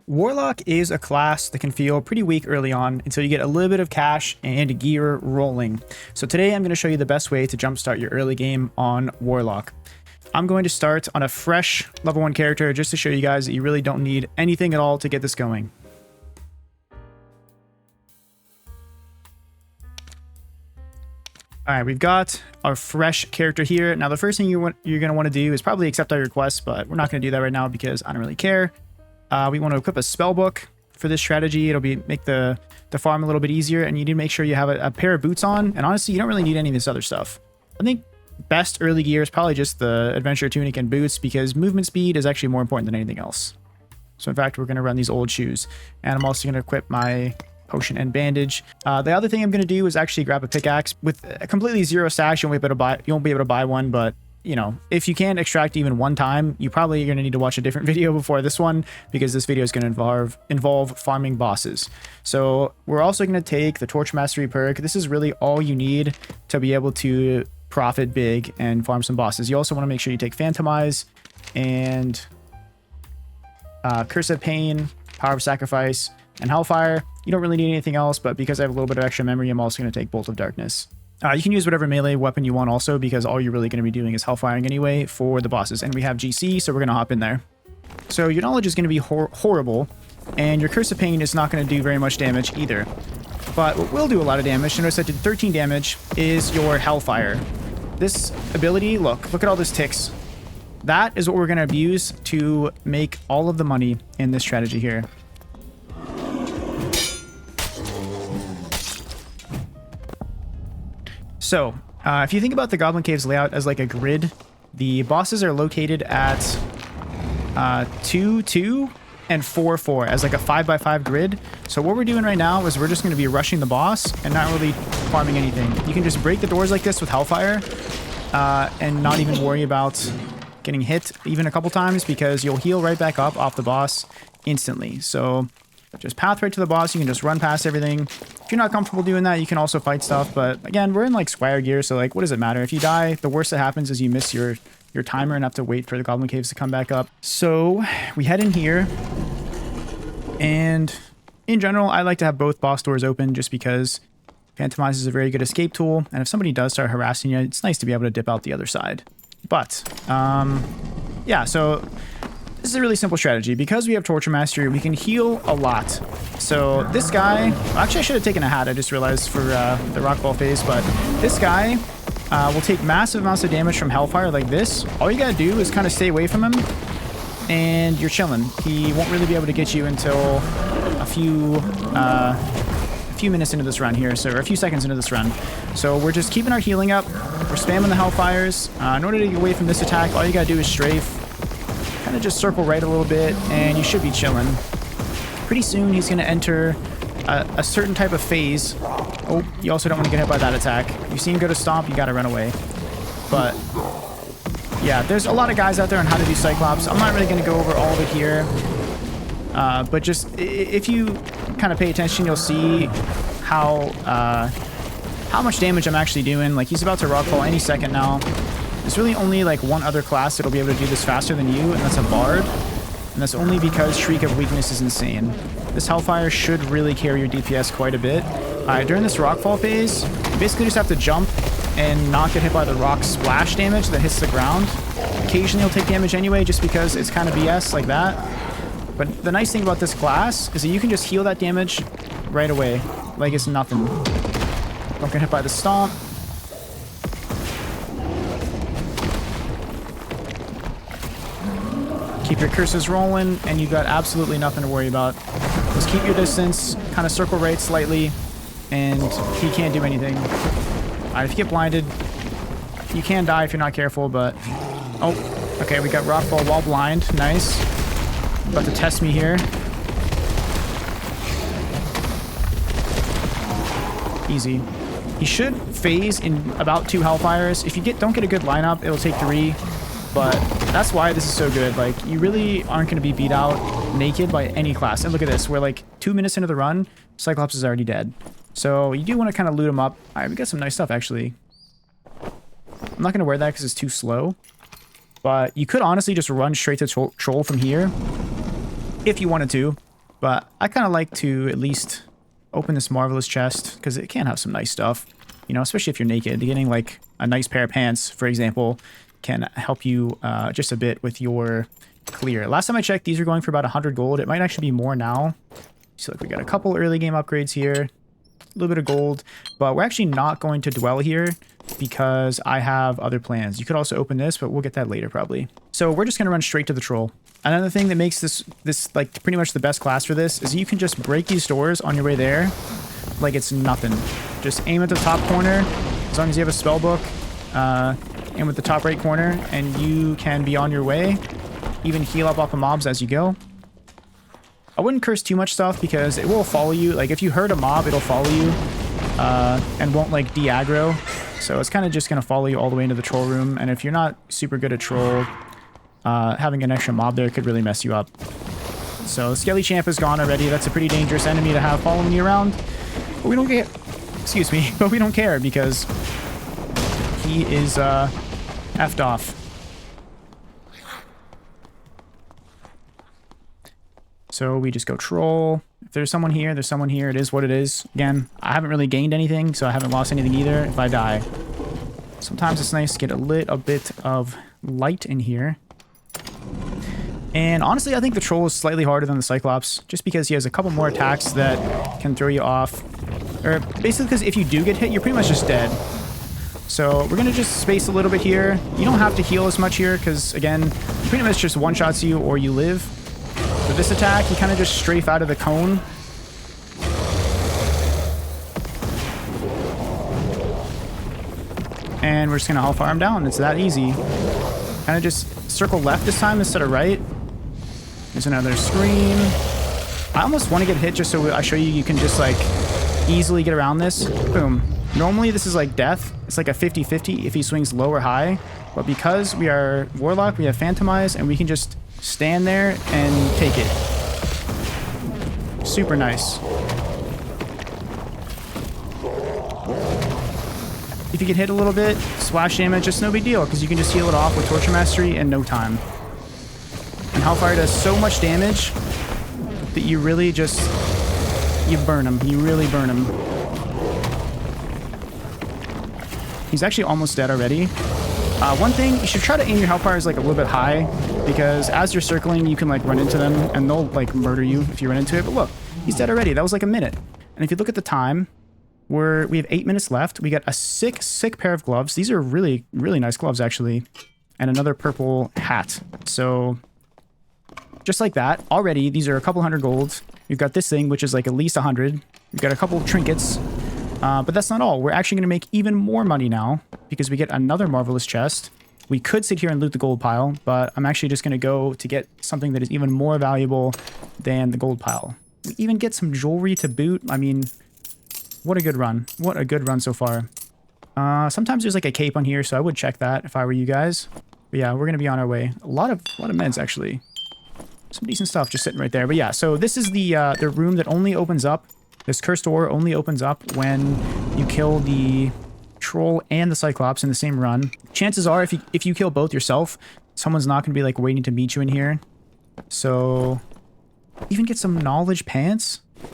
Warlock is a class that can feel pretty weak early on until you get a little bit of cash and gear rolling. So today I'm going to show you the best way to jumpstart your early game on Warlock. I'm going to start on a fresh level 1 character just to show you guys that you really don't need anything at all to get this going. Alright, we've got our fresh character here. Now the first thing you're going to want to do is probably accept our request, but we're not going to do that right now because I don't really care. We want to equip a spell book for this strategy. It'll make the farm a little bit easier, and you need to make sure you have a pair of boots on. And honestly, you don't really need any of this other stuff. I think best early gear is probably just the adventure tunic and boots, because movement speed is actually more important than anything else. So in fact, we're going to run these old shoes, and I'm also going to equip my potion and bandage. The other thing I'm going to do is actually grab a pickaxe with a completely zero stacks. You won't be able to buy one, but you know, if you can't extract even one time, you probably are going to need to watch a different video before this one, because this video is going to involve farming bosses. So we're also going to take the Torch Mastery perk. This is really all you need to be able to profit big and farm some bosses. You also want to make sure you take Phantomize and Curse of Pain, Power of Sacrifice, and Hellfire. You don't really need anything else, but because I have a little bit of extra memory, I'm also going to take Bolt of Darkness. You can use whatever melee weapon you want also, because all you're really going to be doing is hellfiring anyway for the bosses. And we have GC, so we're going to hop in there. So your knowledge is going to be horrible, and your Curse of Pain is not going to do very much damage either. But what will do a lot of damage, notice I did 13 damage, is your Hellfire. This ability, look at all this ticks. That is what we're going to abuse to make all of the money in this strategy here. So, if you think about the Goblin Caves layout as like a grid, the bosses are located at 2, 2, and 4, 4 as like a 5x5 grid. So what we're doing right now is we're just going to be rushing the boss and not really farming anything. You can just break the doors like this with Hellfire and not even worry about getting hit even a couple times, because you'll heal right back up off the boss instantly. So just path right to the boss. You can just run past everything. If you're not comfortable doing that, you can also fight stuff. But again, we're in like Squire gear, so like, what does it matter? If you die, the worst that happens is you miss your timer and have to wait for the Goblin Caves to come back up. So we head in here, and in general, I like to have both boss doors open just because Phantomize is a very good escape tool. And if somebody does start harassing you, it's nice to be able to dip out the other side. But yeah, so this is a really simple strategy. Because we have Torture Mastery, we can heal a lot. So this guy, actually I should have taken a hat, I just realized, for the Rockball phase, but this guy will take massive amounts of damage from Hellfire like this. All you gotta do is kind of stay away from him, and you're chilling. He won't really be able to get you until a few minutes into this run here, so, or a few seconds into this run. So we're just keeping our healing up, we're spamming the Hellfires. In order to get away from this attack, all you gotta do is strafe. Kind of just circle right a little bit, and you should be chilling. Pretty soon he's going to enter a certain type of phase. Oh, you also don't want to get hit by that attack. You see him go to stomp, you got to run away. But yeah, there's a lot of guys out there on how to do Cyclops. I'm not really going to go over all of it here, but just if you kind of pay attention, you'll see how much damage I'm actually doing. Like, he's about to rockfall any second now. There's really only like one other class that'll be able to do this faster than you, and that's a Bard. And that's only because Shriek of Weakness is insane. This Hellfire should really carry your DPS quite a bit. During this Rockfall phase, you basically just have to jump and not get hit by the rock splash damage that hits the ground. Occasionally you'll take damage anyway, just because it's kind of BS like that. But the nice thing about this class is that you can just heal that damage right away, like it's nothing. Don't get hit by the stomp. Keep your curses rolling, and you've got absolutely nothing to worry about. Just keep your distance, kind of circle right slightly, and he can't do anything. Alright, if you get blinded, you can die if you're not careful, but... Oh, okay, we got Rockfall while blind. Nice. About to test me here. Easy. He should phase in about 2 Hellfires. If you don't get a good lineup, it'll take 3. But that's why this is so good. Like, you really aren't going to be beat out naked by any class. And look at this. We're like 2 minutes into the run. Cyclops is already dead. So you do want to kind of loot him up. All right, we got some nice stuff, actually. I'm not going to wear that because it's too slow. But you could honestly just run straight to Troll from here if you wanted to. But I kind of like to at least open this marvelous chest because it can have some nice stuff. You know, especially if you're naked. Getting like a nice pair of pants, for example, can help you just a bit with your clear. Last time I checked, these are going for about 100 gold. It might actually be more now. So like we got a couple early game upgrades here. A little bit of gold. But we're actually not going to dwell here because I have other plans. You could also open this, but we'll get that later probably. So we're just going to run straight to the troll. Another thing that makes this like pretty much the best class for this is you can just break these doors on your way there like it's nothing. Just aim at the top corner, as long as you have a spell book, aim at the top right corner, and you can be on your way. Even heal up off of mobs as you go. I wouldn't curse too much stuff because it will follow you. Like if you hurt a mob, it'll follow you and won't like de-aggro. So it's kind of just going to follow you all the way into the troll room. And if you're not super good at troll, having an extra mob there could really mess you up. So Skelly Champ is gone already. That's a pretty dangerous enemy to have following you around. But we don't care. Excuse me. But we don't care because he is effed off. So we just go troll. If there's someone here, there's someone here. It is what it is. Again, I haven't really gained anything, so I haven't lost anything either if I die. Sometimes it's nice to get a little bit of light in here. And honestly, I think the troll is slightly harder than the Cyclops, just because he has a couple more attacks that can throw you off. Or basically because if you do get hit, you're pretty much just dead. So we're going to just space a little bit here. You don't have to heal as much here because, again, pretty much just one-shots you or you live. For this attack, you kind of just strafe out of the cone. And we're just going to hellfire him down. It's that easy. Kind of just circle left this time instead of right. There's another scream. I almost want to get hit just so I show you you can just like easily get around this. Boom. Normally this is like death. It's like a 50-50 if he swings low or high. But because we are Warlock, we have Phantomize, and we can just stand there and take it. Super nice. If you get hit a little bit, splash damage, just no big deal, because you can just heal it off with Torture Mastery in no time. And Hellfire does so much damage that you really just... you burn him. You really burn him. He's actually almost dead already. One thing, you should try to aim your Hellfires like a little bit high, because as you're circling, you can like run into them, and they'll like murder you if you run into it. But look, he's dead already. That was like a minute. And if you look at the time, we have 8 minutes left. We got a sick pair of gloves. These are really, really nice gloves, actually. And another purple hat. So, just like that, already, these are a couple hundred gold. We've got this thing, which is like at least 100. We've got a couple of trinkets. But that's not all. We're actually going to make even more money now, because we get another marvelous chest. We could sit here and loot the gold pile, but I'm actually just going to go to get something that is even more valuable than the gold pile. We even get some jewelry to boot. I mean... what a good run. What a good run so far. Sometimes there's like a cape on here, so I would check that if I were you guys. But yeah, we're going to be on our way. A lot of meds, actually. Some decent stuff just sitting right there. But yeah, so this is the room that only opens up. This cursed door only opens up when you kill the troll and the Cyclops in the same run. Chances are, if you kill both yourself, someone's not going to be like waiting to meet you in here. So, even get some knowledge pants. I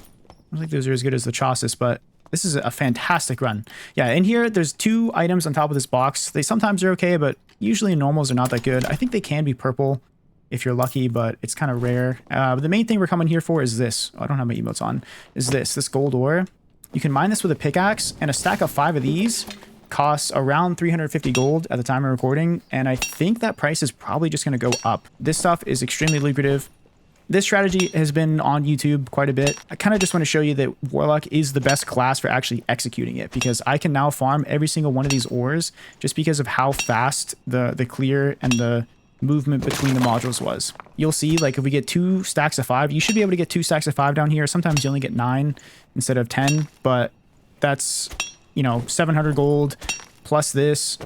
don't think those are as good as the Chausis, but this is a fantastic run. Yeah, in here, there's 2 items on top of this box. They sometimes are okay, but usually normals are not that good. I think they can be purple if you're lucky, but it's kind of rare. But the main thing we're coming here for is this. Oh, I don't have my emotes on. Is this gold ore. You can mine this with a pickaxe, and a stack of 5 of these costs around 350 gold at the time of recording, and I think that price is probably just going to go up. This stuff is extremely lucrative. This strategy has been on YouTube quite a bit. I kind of just want to show you that Warlock is the best class for actually executing it, because I can now farm every single one of these ores just because of how fast the clear and the movement between the modules was. You'll see, like, if we get 2 stacks of 5, you should be able to get 2 stacks of 5 down here. Sometimes you only get 9 instead of 10, but that's, you know, 700 gold plus this,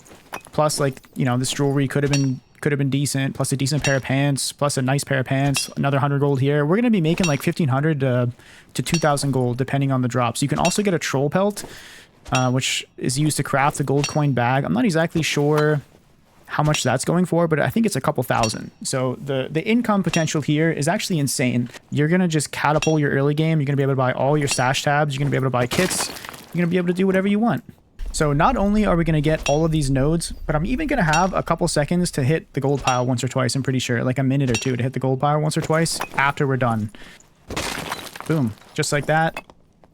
plus, like, you know, this jewelry could have been decent, plus a decent pair of pants, plus a nice pair of pants, another 100 gold here. We're going to be making like 1,500 to 2,000 gold, depending on the drops. You can also get a troll pelt, which is used to craft the gold coin bag. I'm not exactly sure how much that's going for, but I think it's a couple thousand. So the income potential here is actually insane. You're going to just catapult your early game. You're going to be able to buy all your stash tabs. You're going to be able to buy kits. You're going to be able to do whatever you want. So not only are we going to get all of these nodes, but I'm even going to have a couple seconds to hit the gold pile once or twice. I'm pretty sure, like a minute or two to hit the gold pile once or twice after we're done. Boom. Just like that.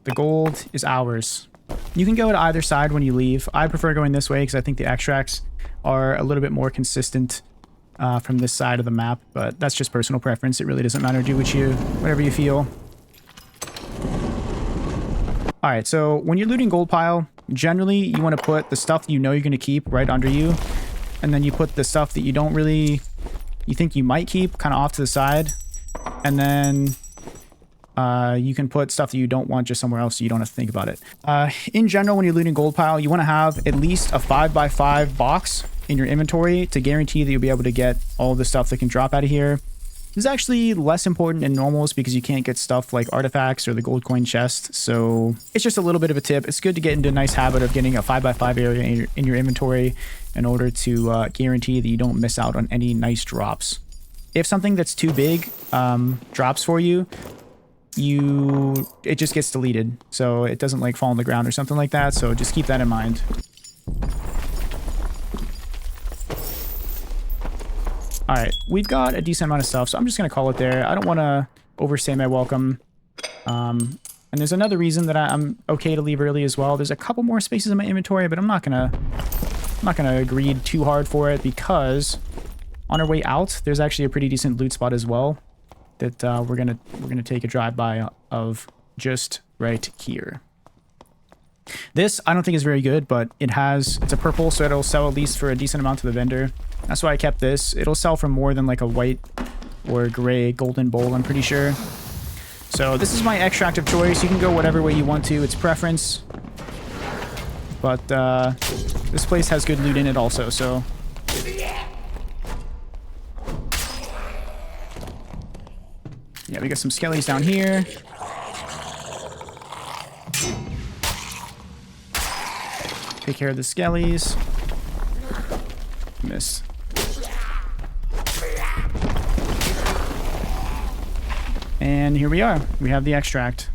The gold is ours. You can go to either side when you leave. I prefer going this way because I think the extracts are a little bit more consistent from this side of the map, but that's just personal preference. It really doesn't matter. Do whatever you feel. All right, so when you're looting gold pile, generally you want to put the stuff that you know you're going to keep right under you, and then you put the stuff that you think you might keep kind of off to the side, and then you can put stuff that you don't want just somewhere else so you don't have to think about it. In general, when you're looting gold pile, you want to have at least a 5x5 box in your inventory to guarantee that you'll be able to get all the stuff that can drop out of here. This is actually less important in normals because you can't get stuff like artifacts or the gold coin chest, so it's just a little bit of a tip. It's good to get into a nice habit of getting a 5x5 area in your inventory in order to guarantee that you don't miss out on any nice drops. If something that's too big drops for you, it just gets deleted, so it doesn't like fall on the ground or something like that, so just keep that in mind. All right, we've got a decent amount of stuff, so I'm just gonna call it there. I don't want to overstay my welcome, and there's another reason that I'm okay to leave early as well. There's a couple more spaces in my inventory, but I'm not gonna greed too hard for it because on our way out there's actually a pretty decent loot spot as well that we're gonna take a drive by of just right here. This I don't think is very good, but it's a purple, so it'll sell at least for a decent amount to the vendor. That's why I kept this. It'll sell for more than like a white or gray golden bowl, I'm pretty sure. So this is my extract of choice. You can go whatever way you want to. It's preference. But this place has good loot in it also, so... Yeah, we got some skellies down here. Take care of the skellies. Miss. And here we are. We have the extract.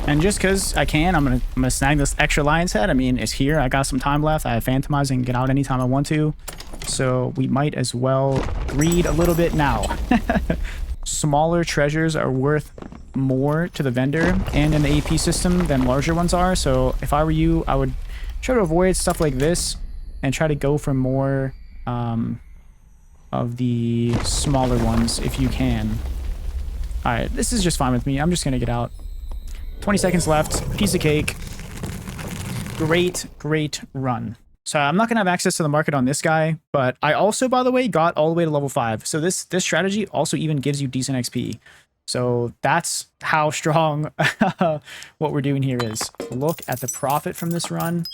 And just because I can, I'm gonna snag this extra lion's head. I mean, it's here. I got some time left. I have Phantomize and get out anytime I want to. So we might as well greed a little bit now. Smaller treasures are worth more to the vendor and in the AP system than larger ones are. So if I were you, I would try to avoid stuff like this and try to go for more of the smaller ones if you can. All right, this is just fine with me. I'm just gonna get out. 20 seconds left. Piece of cake. Great run. So I'm not gonna have access to the market on this guy, but I also, by the way, got all the way to level 5. So this strategy also even gives you decent XP. So that's how strong what we're doing here is. Look at the profit from this run.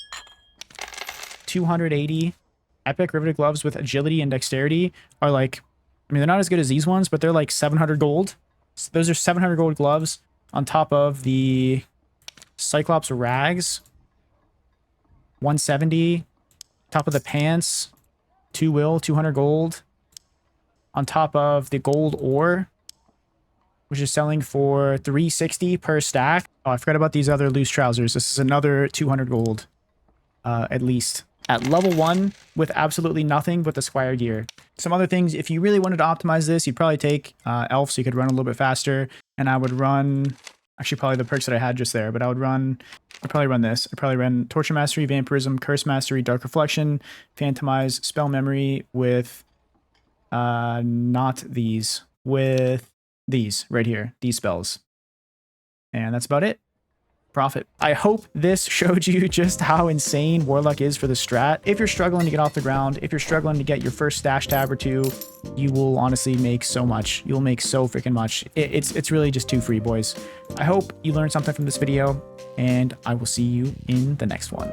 280. Epic riveted gloves with agility and dexterity are like, I mean, they're not as good as these ones, but they're like 700 gold. So those are 700 gold gloves on top of the Cyclops rags. 170. Top of the pants. 200 gold. On top of the gold ore, which is selling for 360 per stack. Oh, I forgot about these other loose trousers. This is another 200 gold, at least. At level 1 with absolutely nothing but the Squire gear. Some other things, if you really wanted to optimize this, you'd probably take Elf so you could run a little bit faster. And I would run, actually probably the perks that I had just there, but I'd probably run this. I'd probably run Torture Mastery, Vampirism, Curse Mastery, Dark Reflection, Phantomize, Spell Memory with, not these, with these right here, these spells. And that's about it. Profit. I hope this showed you just how insane Warlock is for the strat. If you're struggling to get off the ground, if you're struggling to get your first stash tab or two, you will honestly make so much. You'll make so freaking much. It's really just too free, boys. I hope you learned something from this video, and I will see you in the next one.